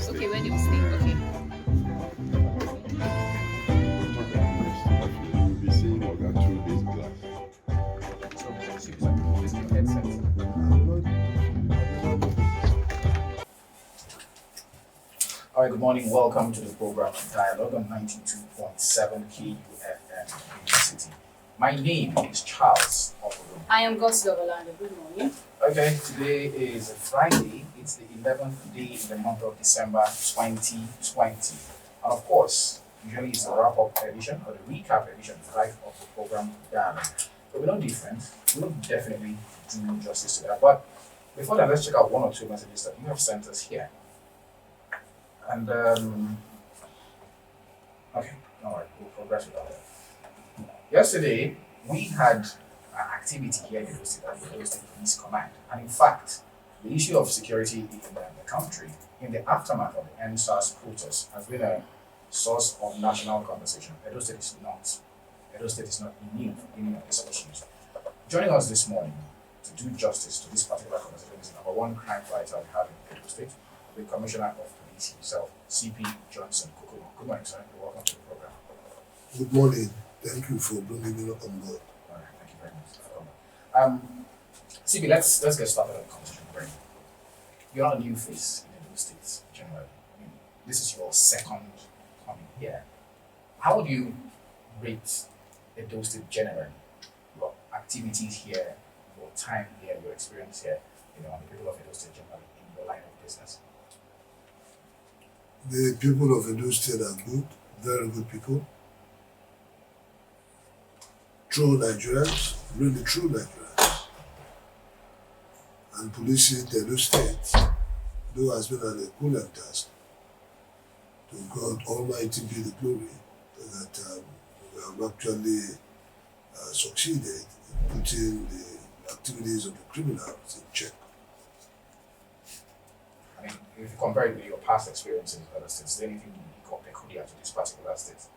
Okay, when you stay. Okay. You will be seeing Oga through this glass. So, she's using your headset. All right, good morning. Welcome to the program Dialogue on 92.7 KUFM City. My name is Charles Opero. I am God's Lovalanda. Good morning. Okay, today is a Friday. It's the 11th day in the month of December 2020. And of course, usually it's a wrap-up edition or the recap edition, right, of the program Dialogue. But we're not different. We'll definitely do justice to that. But before that, let's check out one or two messages that you have sent us here. And okay, all right, we'll progress with that. Yesterday, we had an activity here in the State Police Command, and in fact, the issue of security in the country in the aftermath of the NSAS protest has been a source of national conversation. Edo State is not. Edo State is not immune from any of these issues. Joining us this morning to do justice to this particular conversation is the number one crime fighter we have in Edo State, the Commissioner of Police himself, CP Johnson Kokumo. Good morning, sir. You're welcome to the program. Good morning. Thank you for bringing me on board. All right, thank you very much. CP, let's get started on the conversation. Right? You're not a new face in the Edo States generally. I mean, this is your second coming here. How would you rate Edo State generally? Your activities here, your time here, your experience here, and the people of Edo State generally in your line of business. The people of Edo State are good, very good people. True Nigerians, really true Nigerians. And policing the Edo State, though has been an Herculean task, to God Almighty be the glory that we have actually succeeded in putting the activities of the criminals in check. I mean, if you compare it with your past experiences in other states, is there anything unique or peculiar to this particular state?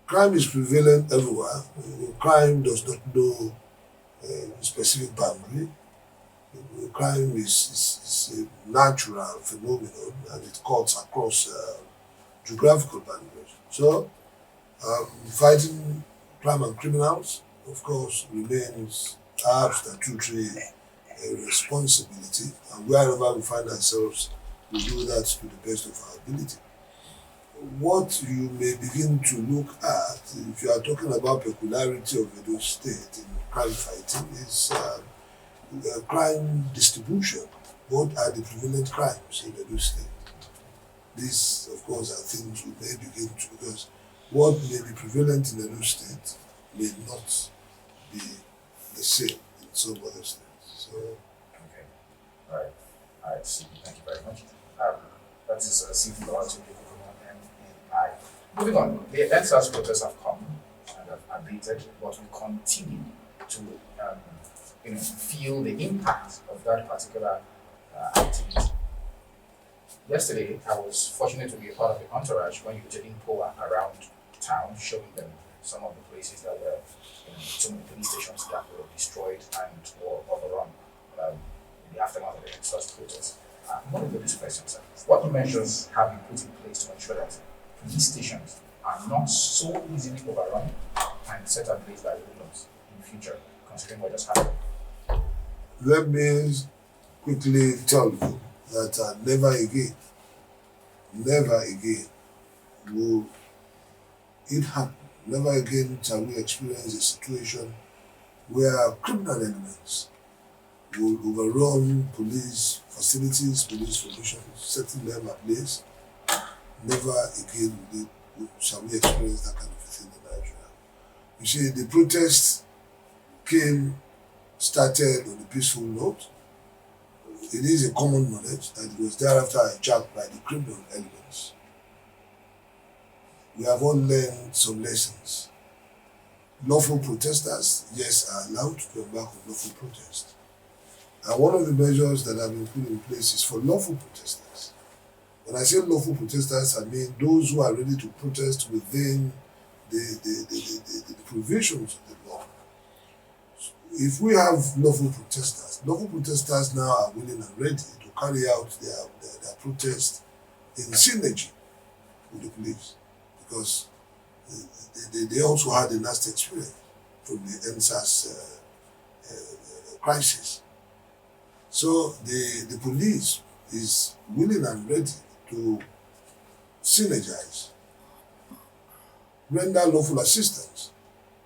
Crime is prevalent everywhere. Crime does not know a specific boundary. Crime is a natural phenomenon and it cuts across geographical boundaries. So, fighting crime and criminals, of course, remains our statutory responsibility, and wherever we find ourselves, we do that to the best of our ability. What you may begin to look at, if you are talking about peculiarity of Edo State in crime fighting, is crime distribution. What are the prevalent crimes in Edo State? These, of course, are things we may begin to, because what may be prevalent in Edo State may not be the same in some other states. So, okay, all right, CP, thank you very much. That is CP Babatunde Kokumo, MNI. Moving on, the NSAS protests have come and have abated, but we continue to feel the impact of that particular activity. Yesterday, I was fortunate to be a part of the entourage when you were taking POA around town, showing them some of the places that were, some of the police stations that were destroyed and or overrun in the aftermath of the NSAS protests. I want to go this question, sir. What measures have you put in place to ensure that police stations are not so easily overrun and set ablaze by hoodlums in the future, considering what just happened? let me quickly tell you that never again will it happen. Never again shall we experience a situation where criminal elements will overrun police facilities, police formations, setting them ablaze. Never again shall we experience that kind of a thing in Nigeria. You see, the protests started on a peaceful note. It is a common knowledge that it was thereafter hijacked by the criminal elements. We have all learned some lessons. Lawful protesters, yes, are allowed to embark on lawful protest. And one of the measures that have been put in place is for lawful protesters. When I say lawful protesters, I mean those who are ready to protest within the provisions of the law. If we have lawful protesters now are willing and ready to carry out their protest in synergy with the police, because they also had a nasty experience from the NSAS crisis. So the police is willing and ready to synergize, render lawful assistance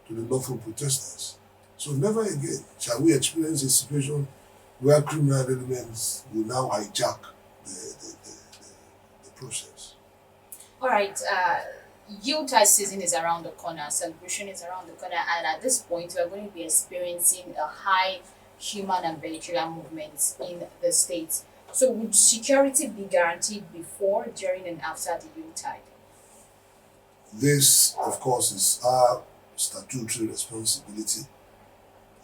to the lawful protesters. So never again shall we experience a situation where criminal elements will now hijack the process. All right. Yuletide season is around the corner. Celebration is around the corner, and at this point, we are going to be experiencing a high human and vegetarian movement in the states. So, would security be guaranteed before, during, and after the Yuletide? This, of course, is our statutory responsibility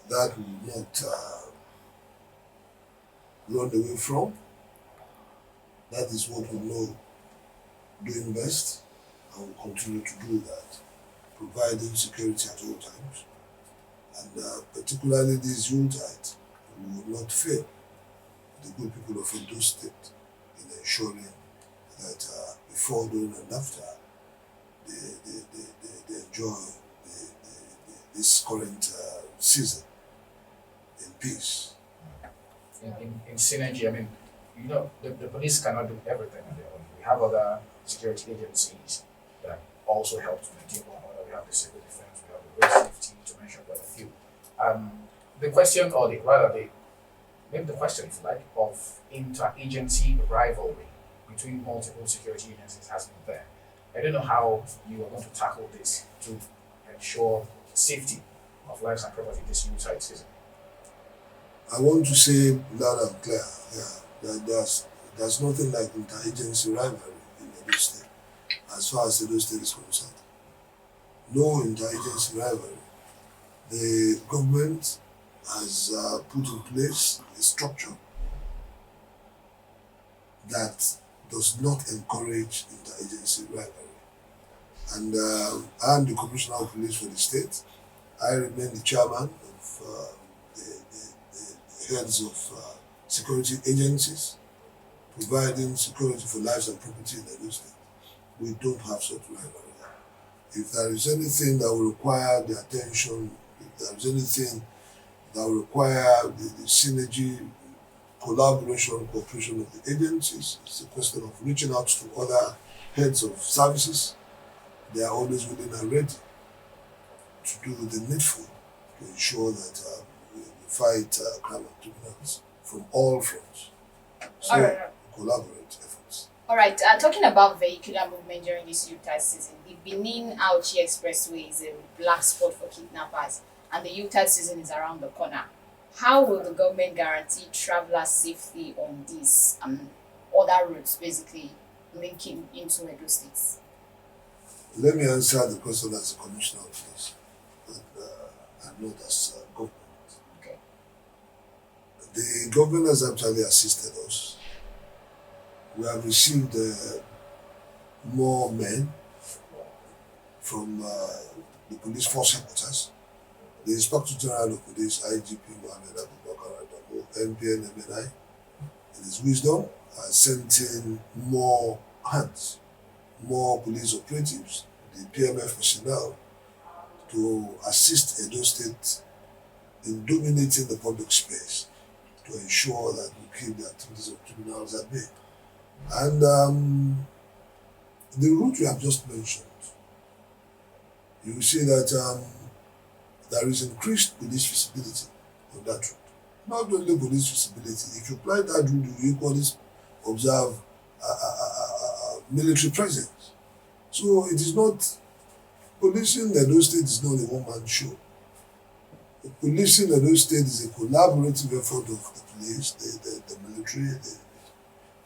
that we will not run away from. That is what we know doing best, and will continue to do that, providing security at all times. And particularly this Yuletide, we will not fail the good people of Edo State in ensuring that before, during, and after, they enjoy this current season in peace. In synergy, I mean, the police cannot do everything on their own. We have other security agencies that also help to maintain one another. We have the civil defense, we have the road safety, to mention but a few. The question, or maybe the question, if you like, of interagency rivalry between multiple security agencies has been there. I don't know how you are going to tackle this to ensure safety of lives and property this Yuletide season. I want to say loud and clear, that there's nothing like interagency rivalry in Edo State, as far as Edo State is concerned. No interagency rivalry. The government has put in place a structure that does not encourage interagency rivalry. And I'm the Commissioner of Police for the state. I remain the chairman of the heads of security agencies, providing security for lives and property in Edo State. We don't have such rivalry. If there is anything that will require the attention, if there is anything that will require the synergy, collaboration, cooperation of the agencies, it's a question of reaching out to other heads of services. They are always willing and ready to do the needful to ensure that we fight crime and criminals from all fronts. So, All right. collaborate efforts. All right. Talking about vehicular movement during this Yuletide season, the Benin-Auchi Expressway is a black spot for kidnappers, and the Yuletide season is around the corner. How will the government guarantee travelers' safety on these other routes, basically linking into Edo State? Let me answer the question as a commissioner of police, and not as government. Okay. The government has actually assisted us. We have received more men from the police force headquarters. The Inspector General of Police, IGP Mohammed Abubakar Adamu, MPN MNI, in his wisdom, has sent in more hands, more police operatives, the PMF personnel, to assist Edo State in dominating the public space to ensure that we keep the activities of criminals at bay. And the route we have just mentioned, you will see that there is increased police visibility on that route. Not only police visibility, if you apply that route, you equally observe military presence. So it is not, policing Edo State is not a one-man show. Policing Edo State is a collaborative effort of the police, the military,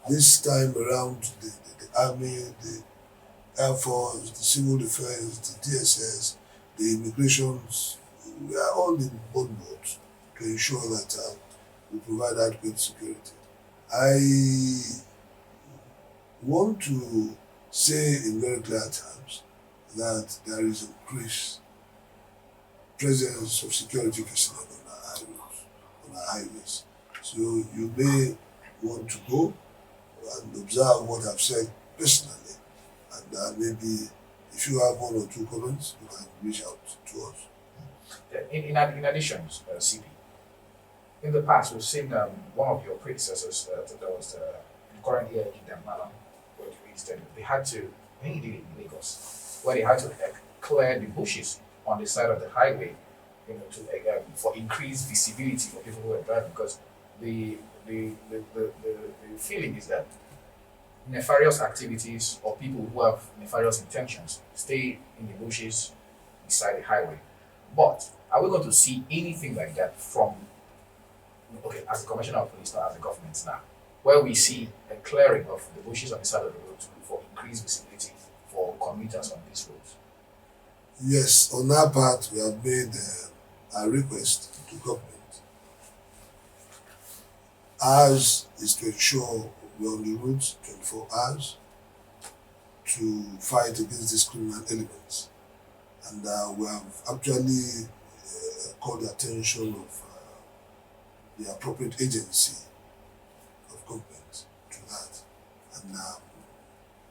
this time around the army, the air force, the civil defense, the DSS, the immigrations. We are all in one boat to ensure that we provide adequate security. I want to say in very clear terms that there is increased presence of security personnel on our highways. So you may want to go and observe what I've said personally. And maybe if you have one or two comments, you can reach out to us. In addition, CP, in the past, we've seen one of your predecessors, that was the current AIG Damala, where they had to, I think he did it in Lagos, where they had to clear the bushes on the side of the highway, to for increased visibility for people who are driving, because the feeling is that nefarious activities or people who have nefarious intentions stay in the bushes beside the highway. But are we going to see anything like that from, okay, as the Commissioner of Police, not as the government now, where we see a clearing of the bushes on the side of the road for increased visibility for commuters on these roads? Yes, on our part, we have made a request to government. Ours is to ensure we're on the roads 24 hours to fight against these criminal elements. And we have actually called the attention of the appropriate agency of government to that. And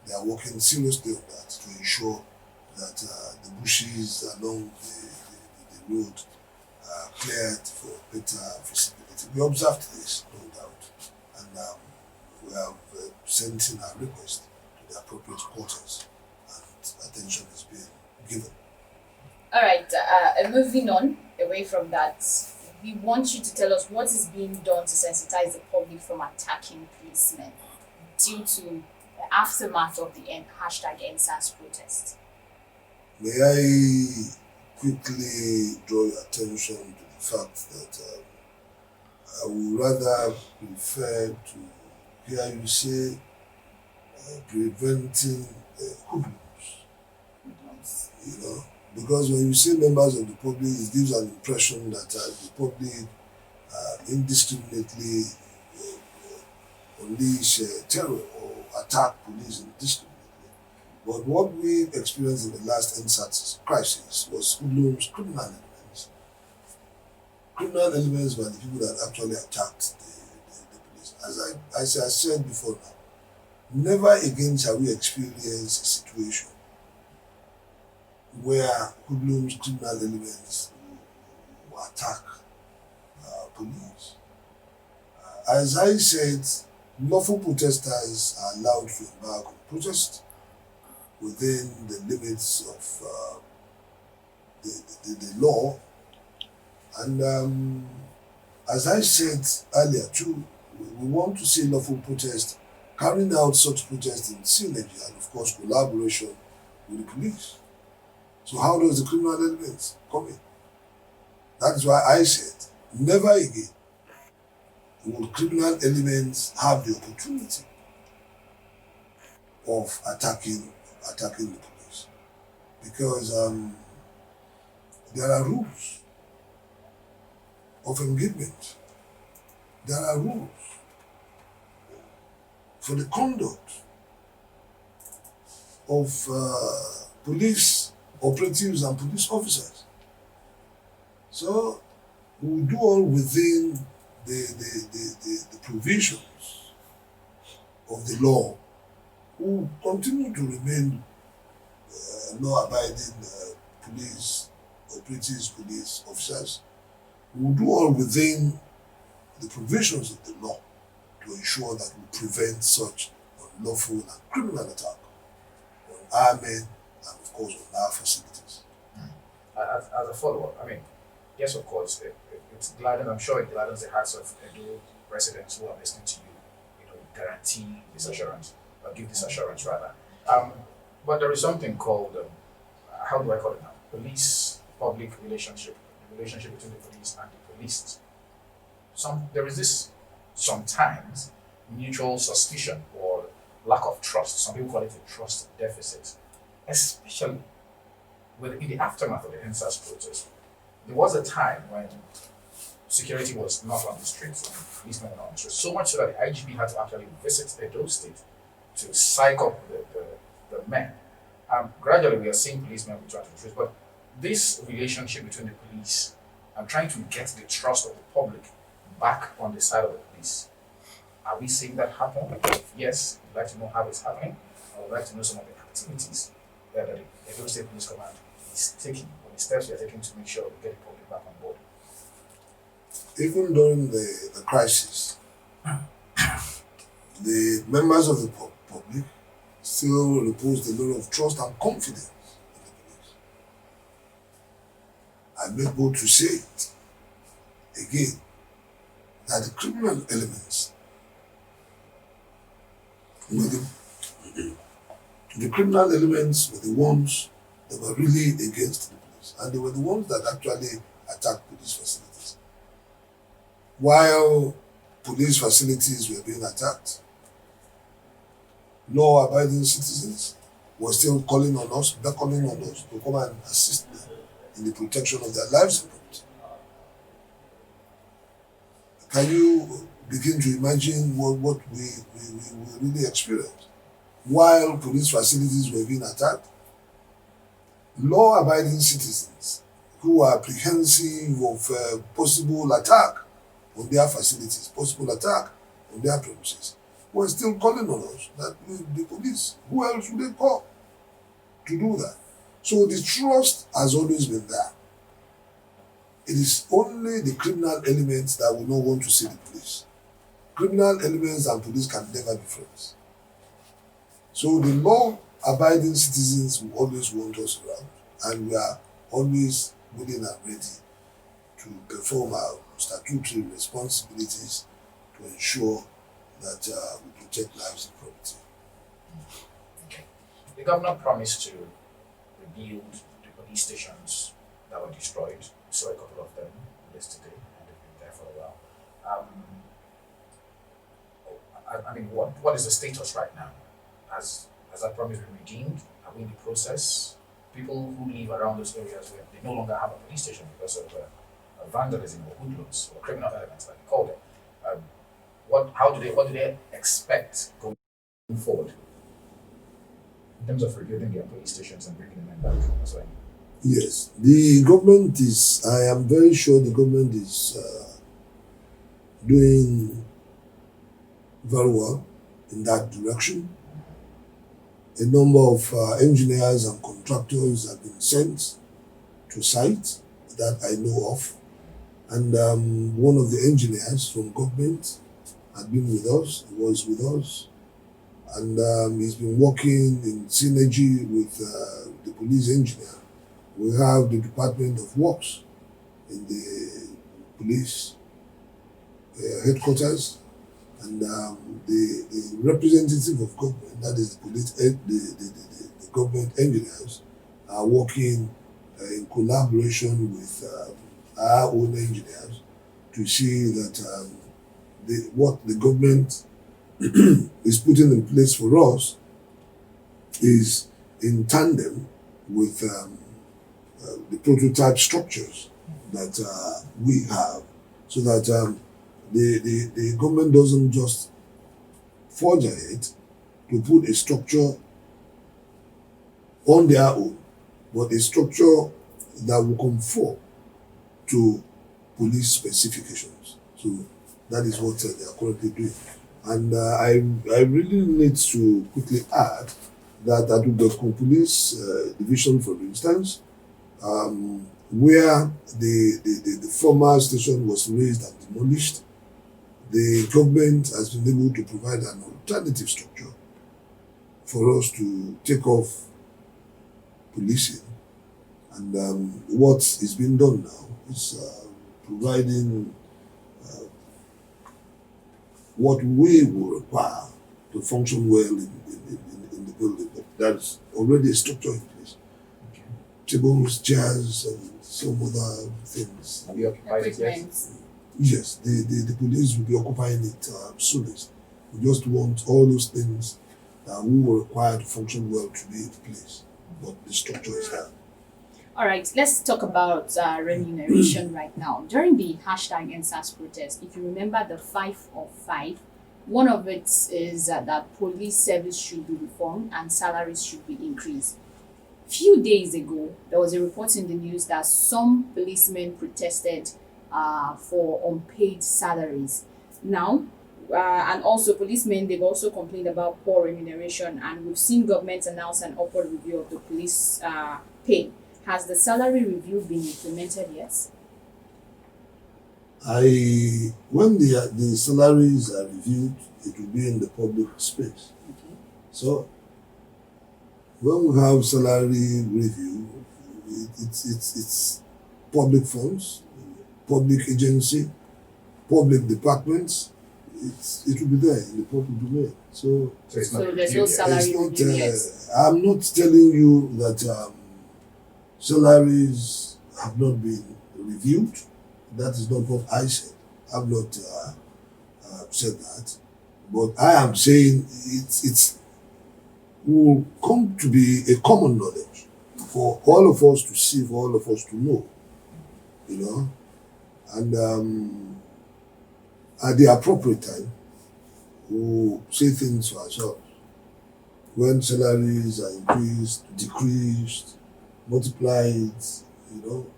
they are working seriously on that to ensure that the bushes along the road are cleared for better visibility. We observed this, no doubt. And we have sent in our request to the appropriate quarters, and attention is being given. All right, moving on away from that, we want you to tell us what is being done to sensitize the public from attacking policemen due to the aftermath of the #EndSARS protest. May I quickly draw your attention to the fact that I would rather prefer to hear you say preventing hoodlums, because when you say members of the public, it gives an impression that the public indiscriminately unleash terror or attack police indiscriminately. But what we experienced in the last EndSARS crisis was hoodlums, criminal elements. Criminal elements were the people that actually attacked the police. As I said before now, never again shall we experience a situation where hoodlums, criminal elements will attack police. As I said, lawful protesters are allowed to embark on protest within the limits of the law. And as I said earlier too, we want to see lawful protest carrying out such protest in synergy and of course collaboration with the police. So how does the criminal element come in? That is why I said never again will criminal elements have the opportunity of attacking the police, because there are rules of engagement. There are rules for the conduct of police operatives and police officers. So we do all within the provisions of the law. We continue to remain law-abiding police operatives, police officers. We will do all within the provisions of the law to ensure that we prevent such unlawful and criminal attack on our men and of course on our facilities. As a follow-up, I mean, yes, of course, it's gladdened, I'm sure it gladdens the hearts of Edo residents who are listening to you, guarantee this assurance, or give this assurance rather. But there is something called, how do I call it now? Police-public relationship, the relationship between the police and the policed. There is this, sometimes, mutual suspicion or lack of trust. Some people call it a trust deficit, especially in the aftermath of the EndSARS protest. There was a time when security was not on the streets, and policemen were not on the streets. So much so that the IGP had to actually visit Edo State to psych up the men. Gradually, we are seeing policemen return to the streets, but this relationship between the police and trying to get the trust of the public back on the side of the police, Are we seeing that happen? If yes, we'd like to know how it's happening. I would like to know some of the activities that the Edo State Police Command is taking, or the steps we are taking to make sure we get the public back on board. Even during the crisis, the members of the public still reposed a lot of trust and confidence in the police. I make bold to say it again that the criminal elements were the criminal elements were the ones that were really against the police, and they were the ones that actually attacked police facilities. While police facilities were being attacked, law-abiding citizens were still calling on us, beckoning on us to come and assist them in the protection of their lives and property. Can you begin to imagine what we really experienced? While police facilities were being attacked, law-abiding citizens who were apprehensive of possible attack on their facilities, possible attack on their premises, were still calling on us that the police, who else would they call to do that? So the trust has always been there. It is only the criminal elements that will not want to see the police. Criminal elements and police can never be friends. So the law-abiding citizens will always want us around, and we are always willing and ready to perform our statutory responsibilities to ensure that we protect lives and property. Okay. The governor promised to rebuild the police stations that were destroyed. We saw a couple of them yesterday, and they've been there for a while. I mean, what is the status right now? Has that promise been redeemed? Are we in the process? People who live around those areas where they no longer have a police station because of vandalism or hoodlums or criminal elements, like you call them. What do they expect going forward in terms of rebuilding their police stations and bringing them back? That's what I mean. Yes, the government is, I am very sure the government is doing very well in that direction. A number of engineers and contractors have been sent to site that I know of. And one of the engineers from government had been with us, he was with us. And he's been working in synergy with the police engineer. We have the Department of Works in the police headquarters, and the representative of government, that is the police, the government engineers, are working in collaboration with our own engineers to see that what the government is putting in place for us is in tandem with the prototype structures that we have, so that the government doesn't just forge ahead to put a structure on their own, but a structure that will conform to police specifications. So that is what they are currently doing. And I really need to quickly add that at the Police Division, for instance, where the former station was raised and demolished, the government has been able to provide an alternative structure for us to take off policing. And what is being done now is providing what we will require to function well in the building. But there's already a structure in place. Okay. Tables, chairs, and some other things. Have you occupied it yet? Equipment. Yes, the police will be occupying it soonest. We just want all those things that we will require to function well to be in place. But the structure is there. All right, let's talk about remuneration right now. During the hashtag NSAS protest, if you remember the 5 of 5, one of it is that police service should be reformed and salaries should be increased. Few days ago, there was a report in the news that some policemen protested for unpaid salaries. Now, And also policemen, they've also complained about poor remuneration, and we've seen government announce an upward review of the police pay. Has the salary review been implemented yet? When the salaries are reviewed, it will be in the public space. Okay. So when we have salary review, it's public funds, public agency, public departments. It will be there in the public domain. So So it's So not there's no reviewed yet. salary it's not. review yet. I'm not telling you that salaries have not been reviewed. That is not what I said. I've not said that. But I am saying it's will come to be a common knowledge for all of us to see, for all of us to know, you know, and at the appropriate time, we'll say things for ourselves. When salaries are increased, decreased, multiplied,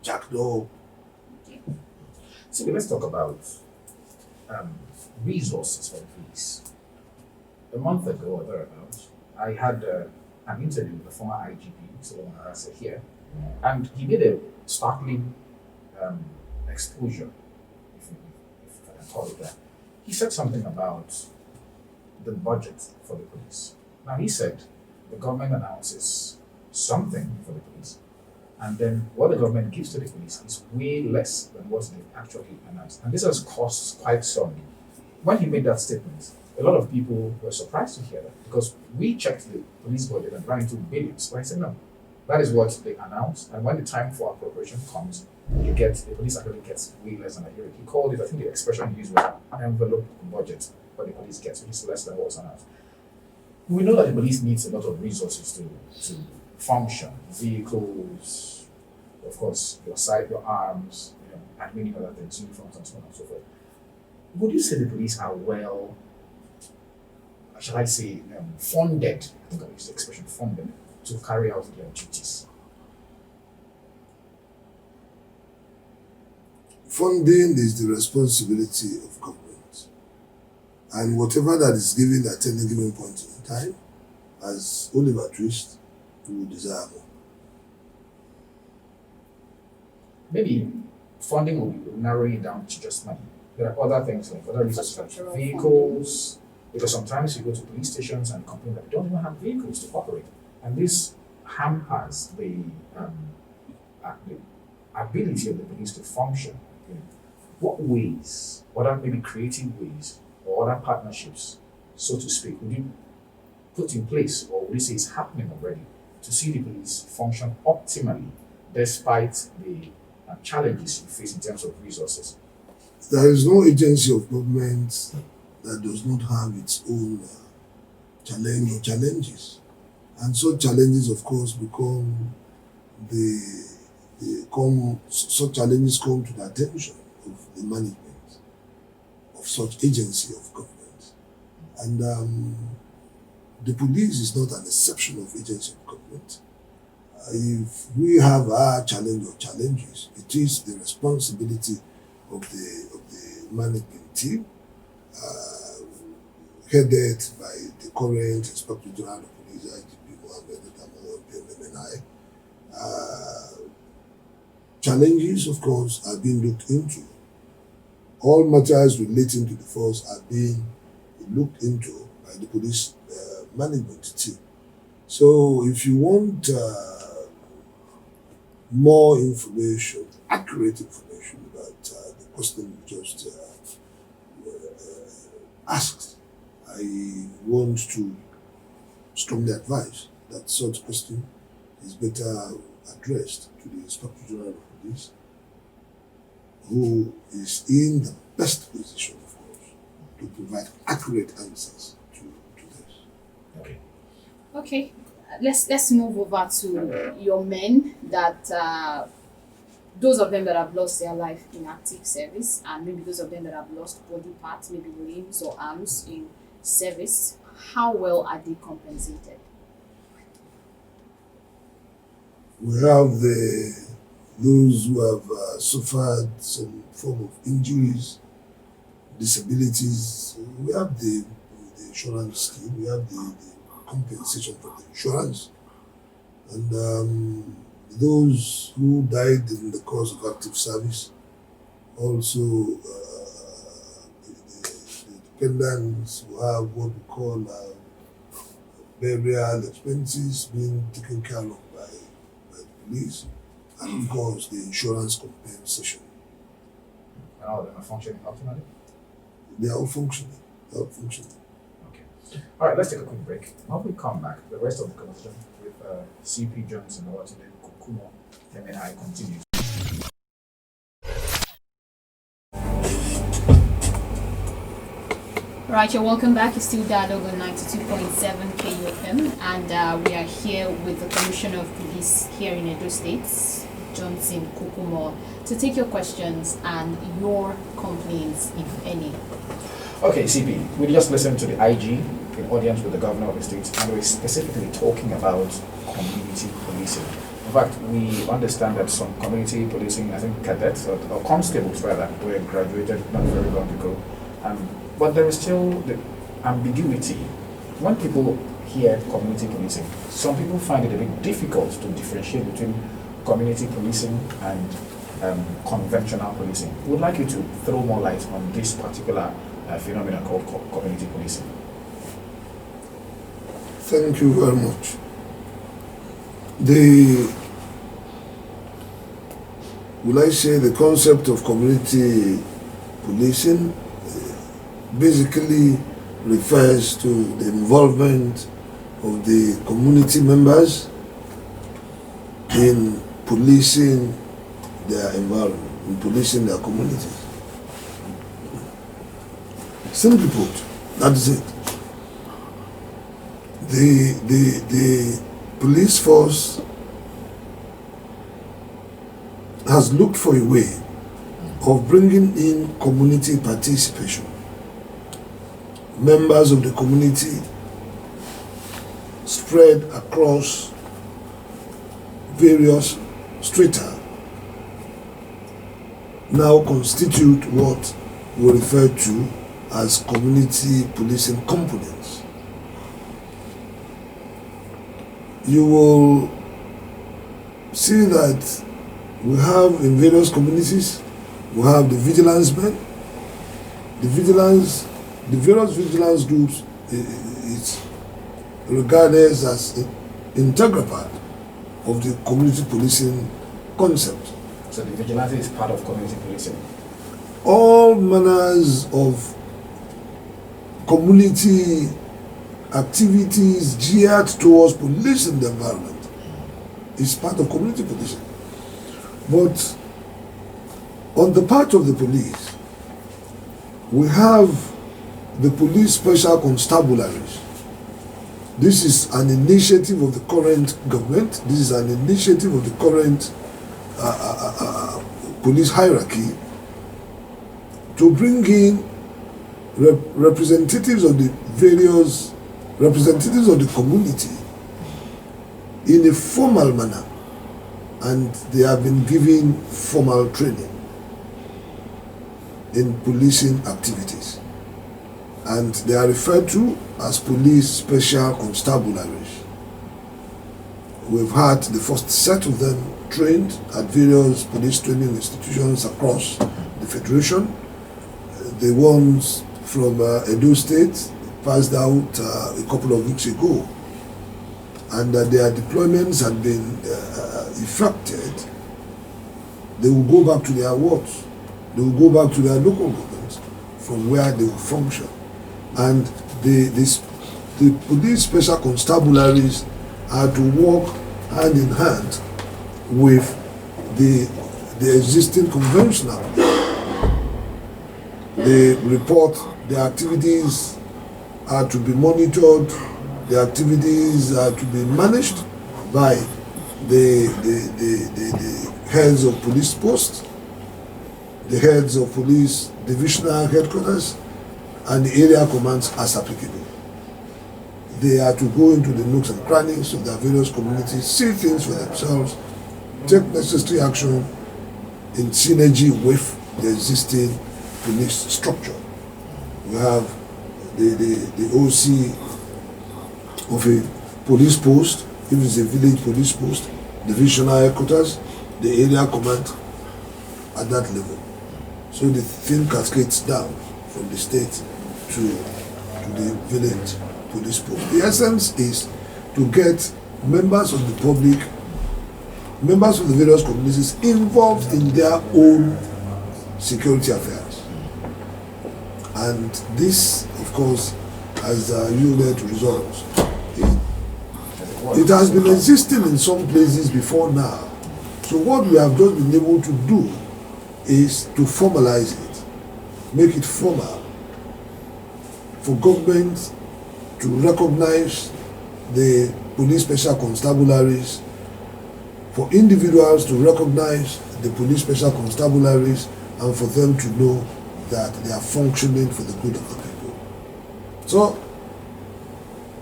jacked up. So let's talk about resources for the police. A month ago or thereabouts, I had an interview with the former IGP, Solomon Arase here, and he made a startling exposure, if I can call it that. He said something about the budget for the police. Now he said the government announces something for the police, and then what the government gives to the police is way less than what they actually announced. And this has caused quite some. When he made that statement, a lot of people were surprised to hear that because we checked the police budget and ran into billions. But I said, no, that is what they announced. And when the time for appropriation comes, the police actually gets way less than a year. He called it, I think the expression he used was an envelope budget, what the police gets, which is less than what was announced. We know that the police needs a lot of resources to function, vehicles, of course, your arms, and many other things, uniforms and so on and so forth. Would you say the police are well, shall I say, funded? I think I use the expression funded to carry out their duties. Funding is the responsibility of government, and whatever that is given at any given point in time, as Oliver Twist, will desire more. Maybe funding will be narrowing it down to just money. There are other things like other resources like Infrastructural vehicles, because sometimes you go to police stations and complain that they don't even have vehicles to operate. And this hampers the ability of the police to function. What ways, what are maybe creative ways or other partnerships, so to speak, would you put in place or would you say is happening already to see the police function optimally despite the challenges you face in terms of resources? There is no agency of government that does not have its own challenge or challenges. And so challenges, of course, such challenges come to the attention of the management of such agency of government. And the police is not an exception of agency of government. If we have our challenge or challenges, it is the responsibility of the management team, headed by the current Inspector General of Police, IGP Mohammed PMMNI. Challenges, of course, are being looked into. All matters relating to the force are being looked into by the police management team. So if you want more information, accurate information about the question you just asked, I want to strongly advise that such question is better addressed to the Inspector General of Police, who is in the best position, of course, to provide accurate answers to this. Okay. Okay, let's move over to your men that those of them that have lost their life in active service, and maybe those of them that have lost body parts, maybe limbs or arms in service. How well are they compensated? We have those who have suffered some form of injuries disabilities, we have the insurance scheme, we have the compensation for the insurance. And those who died in the course of active service, also the dependents who have what we call burial expenses being taken care of by the police, and of course the insurance compensation. And all of them are functioning optimally? They are all functioning. They are all functioning. Okay. All right, let's take a quick break. When we come back, the rest of the conversation with CP Johnson, Babatunde Kokumo, MNI continues. Right, you're welcome back. It's still Dialogue on 92.7 KUFM, and we are here with the Commissioner of Police here in Edo State, Johnson Kokumo, to take your questions and your complaints, if any. Okay, CP, we just listened to the IG in audience with the governor of the state, and we're specifically talking about community policing. In fact, we understand that some community policing, I think cadets or constables rather, were graduated not very long ago. But there is still the ambiguity. When people hear community policing, some people find it a bit difficult to differentiate between community policing and conventional policing. We would like you to throw more light on this particular phenomenon called community policing. Thank you very much. The concept of community policing basically refers to the involvement of the community members in policing their environment, in policing their communities. Simply put, that is it. The police force has looked for a way of bringing in community participation. Members of the community spread across various strata now constitute what we refer to as community policing components. You will see that we have in various communities, we have the vigilance men, the various vigilance groups is regarded as an integral part of the community policing concept. So the vigilante is part of community policing? All manners of community activities geared towards policing the environment is part of community policing. But on the part of the police, we have the police special constabularies. This is an initiative of the current government. This is an initiative of the current police hierarchy to bring in representatives of the community in a formal manner, and they have been given formal training in policing activities, and they are referred to as police special constabularies. We've had the first set of them trained at various police training institutions across the Federation. The ones from Edo State passed out a couple of weeks ago, and their deployments had been effected. They will go back to their wards. They will go back to their local governments from where they will function. And the police special constabularies are to work hand in hand with the existing conventional. They report their activities are to be monitored, the activities are to be managed by the heads of police posts, the heads of police divisional headquarters, and the area commands as applicable. They are to go into the nooks and crannies of their various communities, see things for themselves, take necessary action in synergy with the existing police structure. We have the OC of a police post, if it's a village police post, divisional headquarters, the area command at that level. So the thing cascades down from the state to the village police post. The essence is to get members of the public, members of the various communities involved in their own security affairs. And this, of course, has yielded results. It has been existing in some places before now. So what we have just been able to do is to formalize it, make it formal for government to recognize the police special constabularies, for individuals to recognize the police special constabularies, and for them to know that they are functioning for the good of the people. So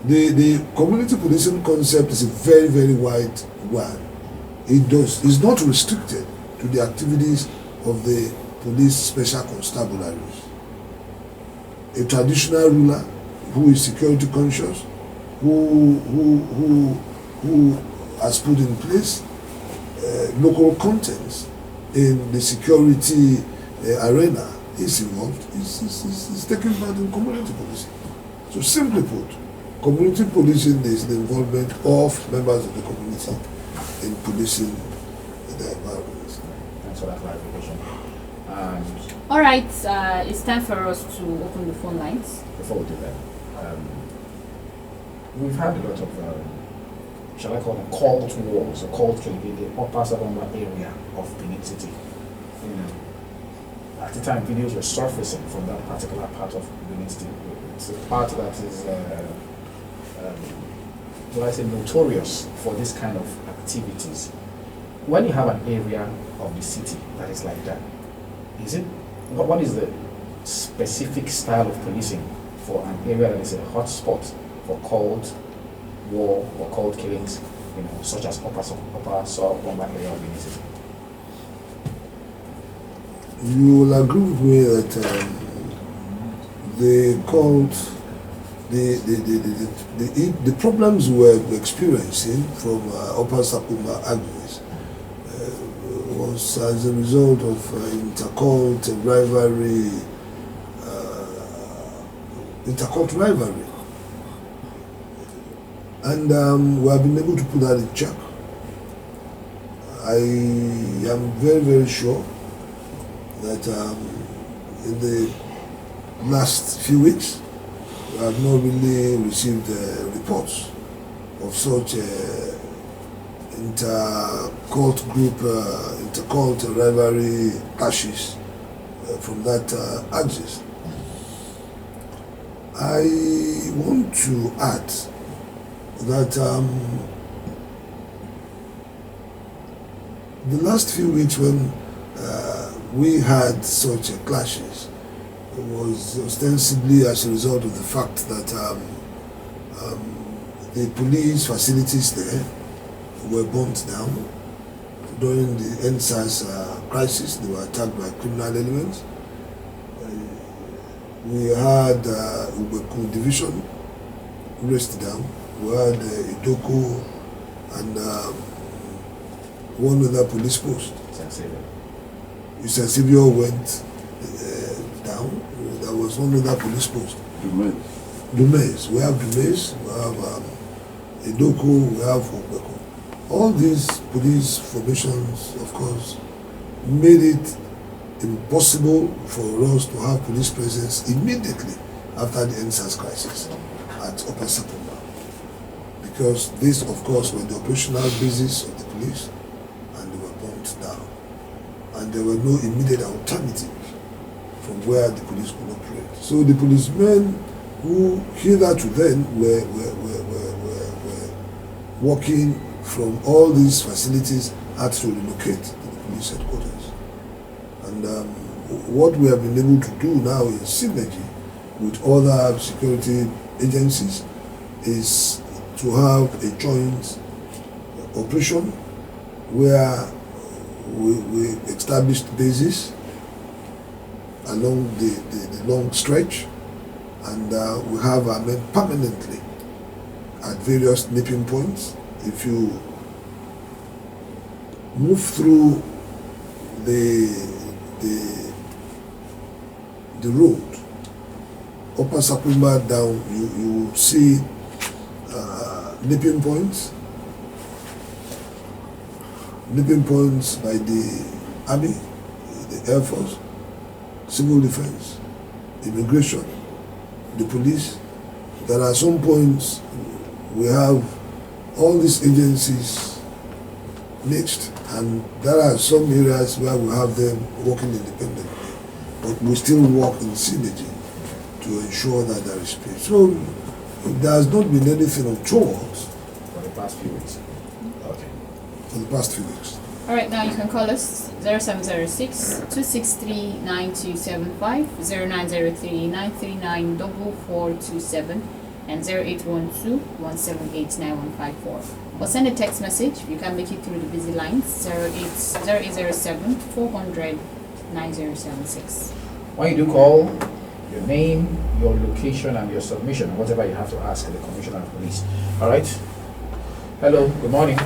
the community policing concept is a very, very wide one. It's not restricted to the activities of the police special constabularies. A traditional ruler who is security conscious, who has put in place local contents in the security arena is involved, is taking part in community policing. So simply put, community policing is the involvement of members of the community in policing the environment. Thanks for that clarification. All right, it's time for us to open the phone lines. Before we do that, we've had a lot of, shall I call them, cult wars or cult killing in the upper Sabamba area of Benin City. You know, at the time, videos were surfacing from that particular part of Benin City. It's a part that is, notorious for this kind of activities. When you have an area of the city that is like that, what is the specific style of policing for an area that is a hot spot for cold war or cold killings, such as upper Sabamba area of Benin City? You will agree with me that the problems we're experiencing from Upper Sapuma Agnes was as a result of intercult rivalry. And we have been able to put that in check. I am very, very sure that in the last few weeks, we have not really received reports of such intercult rivalry clashes from that axis. I want to add that the last few weeks when we had such clashes was ostensibly as a result of the fact that the police facilities there were burnt down. During the NSAS crisis, they were attacked by criminal elements. We had Ubeku division razed down. We had Idoko and one other police post. Sensibio went down. There was one other police post. Dumes. We have Dumes, we have Idoko, we have Ubeku. All these police formations, of course, made it impossible for us to have police presence immediately after the NSAS crisis at Upper Sapuma. Because this, of course, were the operational basis of the police, and they were burnt down. And there were no immediate alternatives from where the police could operate. So the policemen who hitherto then were working from all these facilities had to relocate to the police headquarters. And what we have been able to do now in synergy with other security agencies is to have a joint operation where we established bases along the long stretch and we have men permanently at various nipping points. If you move through the road, Upper Sapuma down, you will see nipping points by the Army, the Air Force, Civil Defense, Immigration, the police. There are some points we have all these agencies mixed, and there are some areas where we have them working independently, but we still work in synergy to ensure that there is peace. So there has not been anything untoward For the past few weeks. Okay. for the past few weeks. All right, now you can call us 0706 263 9275, 0903 939 4427, and 0812 178 9154. Or send a text message. You can make it through the busy lines 0807 400 9076. When you do call, your name, your location, and your submission, whatever you have to ask the Commissioner of Police. All right. Hello. Good morning.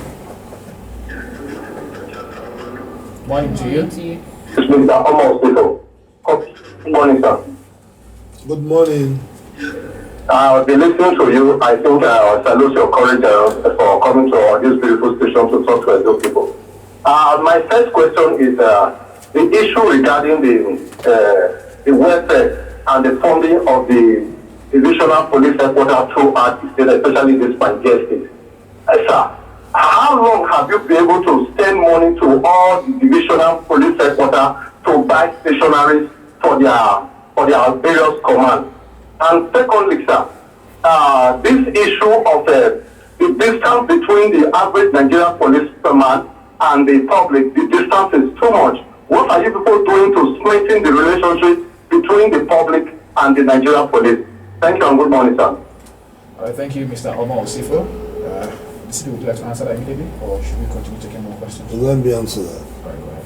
Morning to you. It's Mr. Omo. Good morning, sir. Good morning. I've been listening to you. I think I salute your courage for coming to this beautiful station to talk to Edo people. My first question is the issue regarding the welfare and the funding of the divisional police headquarters throughout the state, especially this Pangea state. Sir, how long have you been able to send money to all the divisional police headquarters to buy stationaries for their various commands? And secondly, sir, this issue of the distance between the average Nigerian policeman and the public, the distance is too much. What are you people doing to strengthen the relationship between the public and the Nigerian police? Thank you and good morning, sir. All right. Thank you, Mr. Omar Osifo. Would you like to answer that immediately, or should we continue taking more questions? Let me answer that. All right, go ahead.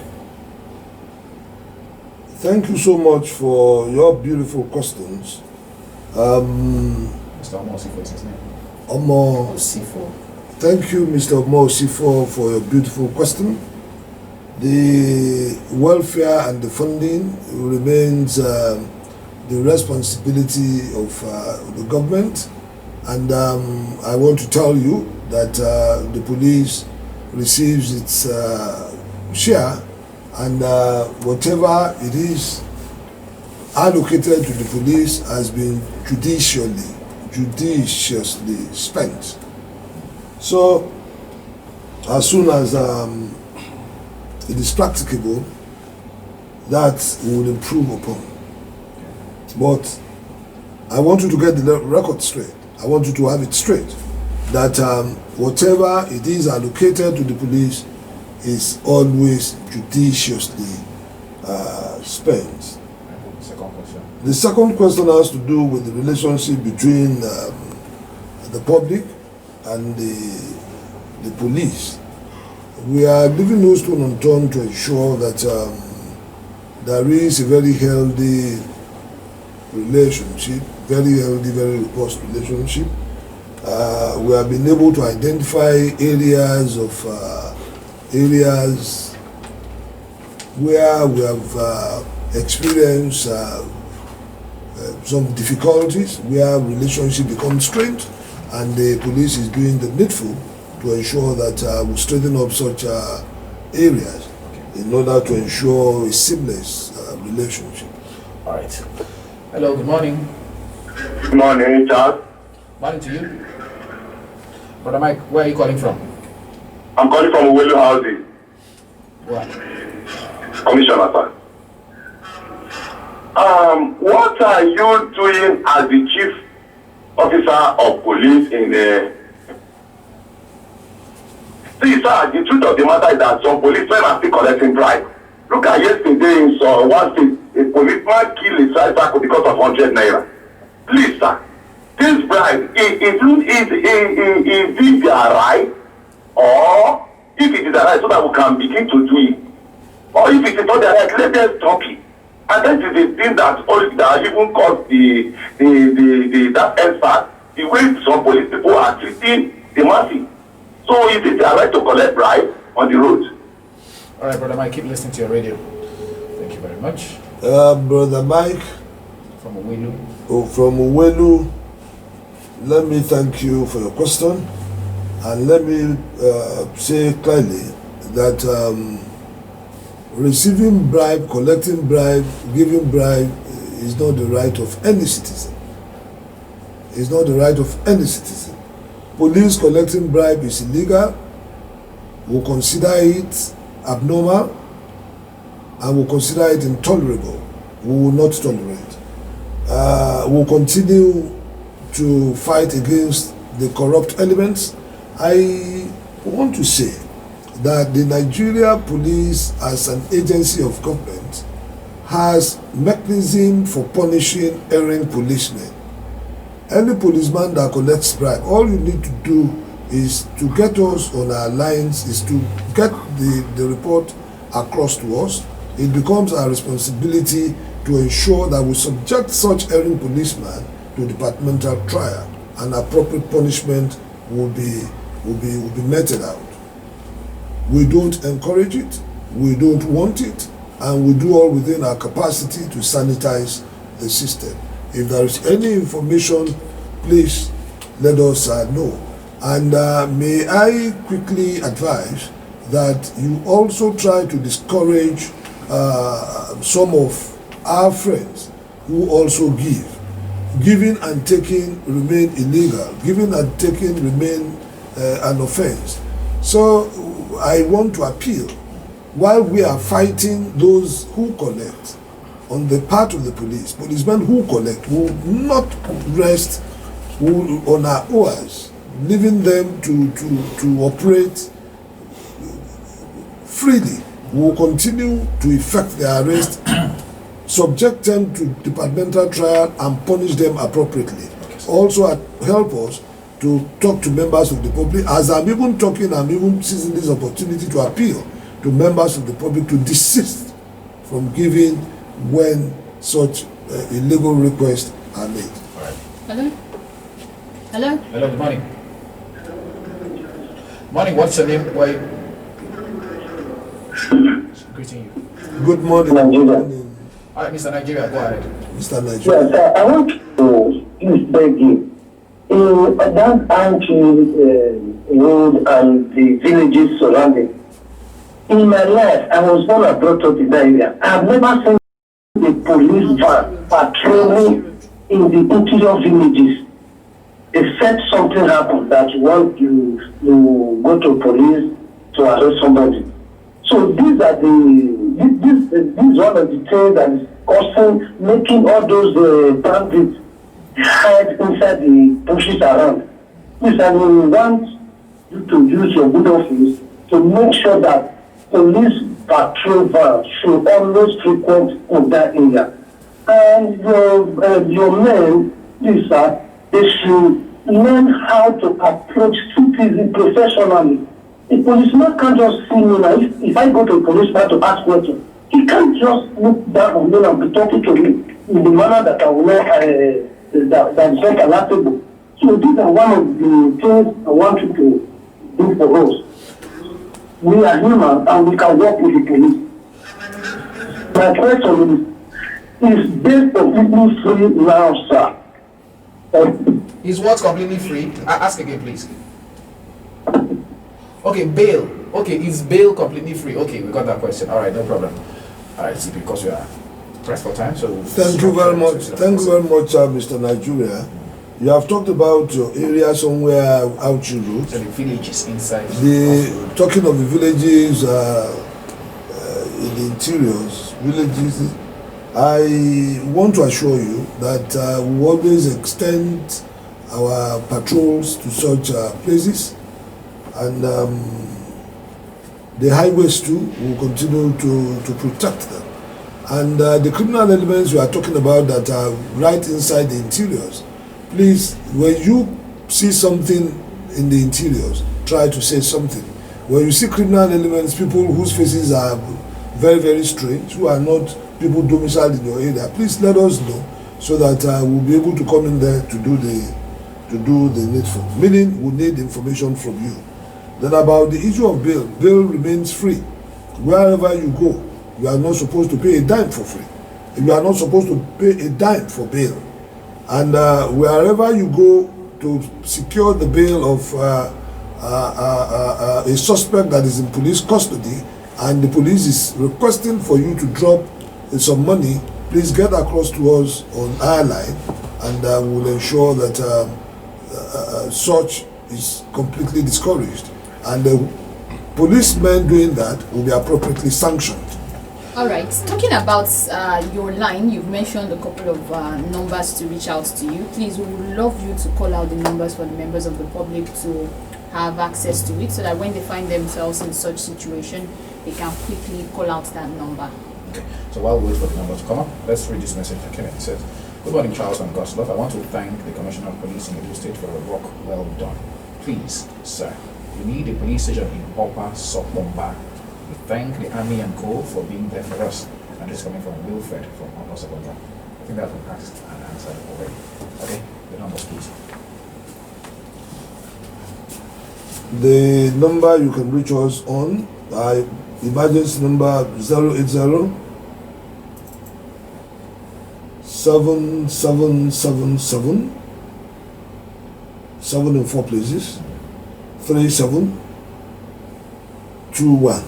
Thank you so much for your beautiful questions. Mr. Omar Osifo is his name. Omo, Osifo. thank you, Mr. Omo Osifo, for your beautiful question. The welfare and the funding remains the responsibility of the government, and I want to tell you that the police receives its share, and whatever it is allocated to the police has been judiciously spent. So as soon as it is practicable, that we will improve upon. But I want you to get the record straight. I want you to have it straight that whatever it is allocated to the police is always judiciously spent. Second question. The second question has to do with the relationship between the public and the police. We are leaving no stone unturned to ensure that there is a very healthy relationship, very healthy, very robust relationship. We have been able to identify areas where we have experienced some difficulties, where relationship becomes strained, and the police is doing the needful to ensure that we straighten up such areas in order to ensure a seamless relationship. All right. Hello. Good morning. Good morning, Charles. Morning to you. Brother Mike, where are you calling from? I'm calling from Owelu Housing, What? Commissioner, sir. What are you doing as the chief officer of police in the... See, sir, the truth of the matter is that some policemen are still collecting bribe. Look at yesterday in one state, a policeman killed a tricycle because of 100 naira. Please, sir, this bribe, is it their right? Or if it is their right, so that we can begin to do it? Or if it is not their right, let them stop it. And that is the thing that even caused that NSAC, the way some police people are treating the masses. So it is their right to collect bribe on the road. All right, Brother Mike, keep listening to your radio. Thank you very much. Brother Mike From Owelu. from Owelu, let me thank you for your question, and let me say clearly that receiving bribe, collecting bribe, giving bribe is not the right of any citizen. It's not the right of any citizen. Police collecting bribe is illegal. We'll consider it abnormal, and we'll consider it intolerable. We will not tolerate. We'll continue to fight against the corrupt elements. I want to say that the Nigeria Police, as an agency of government, has mechanism for punishing erring policemen. Any policeman that collects bribe, all you need to do is to get us on our lines, is to get the report across to us. It becomes our responsibility to ensure that we subject such erring policeman to departmental trial, and appropriate punishment will be meted out. We don't encourage it, we don't want it, and we do all within our capacity to sanitize the system. If there is any information, please let us know. And may I quickly advise that you also try to discourage some of our friends who also give. Giving and taking remain illegal. Giving and taking remain an offense. So I want to appeal, while we are fighting those who collect on the part of the police, policemen who collect will not rest on our oars, leaving them to operate freely. We will continue to effect their arrest, subject them to departmental trial, and punish them appropriately. Also help us to talk to members of the public. As I'm even talking, I'm even seizing this opportunity to appeal to members of the public to desist from giving when such illegal requests are made. All right. Hello? Hello? Hello, good morning. Morning, what's your name? Why? Greeting you. Good morning. Nigeria. All right, Mr. Nigeria, go ahead. Mr. Nigeria. Yes, I want to please beg you. In that road and the villages surrounding, in my life, I was born and brought up in that area. I have never seen the police van patrolling in the interior villages, except something happened that you want you go to police to arrest somebody. So these are this is one of the things that is causing, making all those bandits hide inside the bushes around. Please, I will want you to use your good office to make sure that police patrol vans should always frequent in that area. And your men, please, sir, they should learn how to approach citizens professionally. A policeman can't just see me now. If I go to a policeman to ask questions, he can't just look down on me and be talking to me in the manner that I will not, that is not palatable. So these are one of the things I want you to do for us. We are human and we can work with the police. My question is bail completely free now, sir? Is what completely free? Ask again, please. Okay, bail. Okay, is bail completely free? Okay, we got that question. All right, no problem. All right, see, because we are pressed for time, so Thank you very much. Thank you very much, Mr. Nigeria. You have talked about your area somewhere out your road. So the villages inside. Talking of the villages in the interiors, villages, I want to assure you that we always extend our patrols to such places, and the highways too will continue to protect them. And the criminal elements we are talking about that are right inside the interiors, please, when you see something in the interiors, try to say something. When you see criminal elements, people whose faces are very, very strange, who are not people domiciled in your area, please let us know so that we'll be able to come in there to do the needful. Meaning, we need information from you. Then about the issue of bail, bail remains free. Wherever you go, you are not supposed to pay a dime for free. You are not supposed to pay a dime for bail. And wherever you go to secure the bail of a suspect that is in police custody, and the police is requesting for you to drop some money, please get across to us on our line, and we'll ensure that such is completely discouraged. And the policemen doing that will be appropriately sanctioned. All right. Talking about your line, you've mentioned a couple of numbers to reach out to you. Please, we would love you to call out the numbers for the members of the public to have access to it, so that when they find themselves in such situation, they can quickly call out that number. Okay, so while we wait for the number to come up, let's read this message that came in. It says, "Good morning, Charles and Goslov. I want to thank the Commissioner of Police in Edo State for the work well done. Please, sir, we need a police station in Opa Sopomba. We thank the Army and Co. for being there for us." And this is coming from Wilfred from Opa Sopomba. I think that's been asked and answered already. Okay, the numbers, please. The number you can reach us on, emergency number 080 7777 7 in 4 places 3721.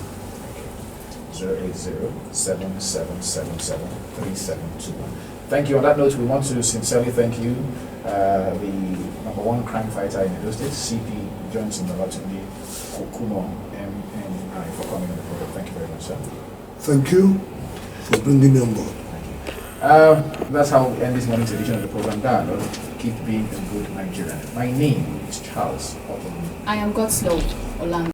080-7777-3721. Thank you. On that note, we want to sincerely thank you, the #1 crime fighter in Edo State, CP Johnson Babatunde Kokumo, MNI, for coming on the program. Thank you very much, sir. Thank you for bringing me on board. That's how we end this morning's edition of the program. Dialogue. Keep being a good Nigerian. My name is Charles Otten. I am God's Lord Olang.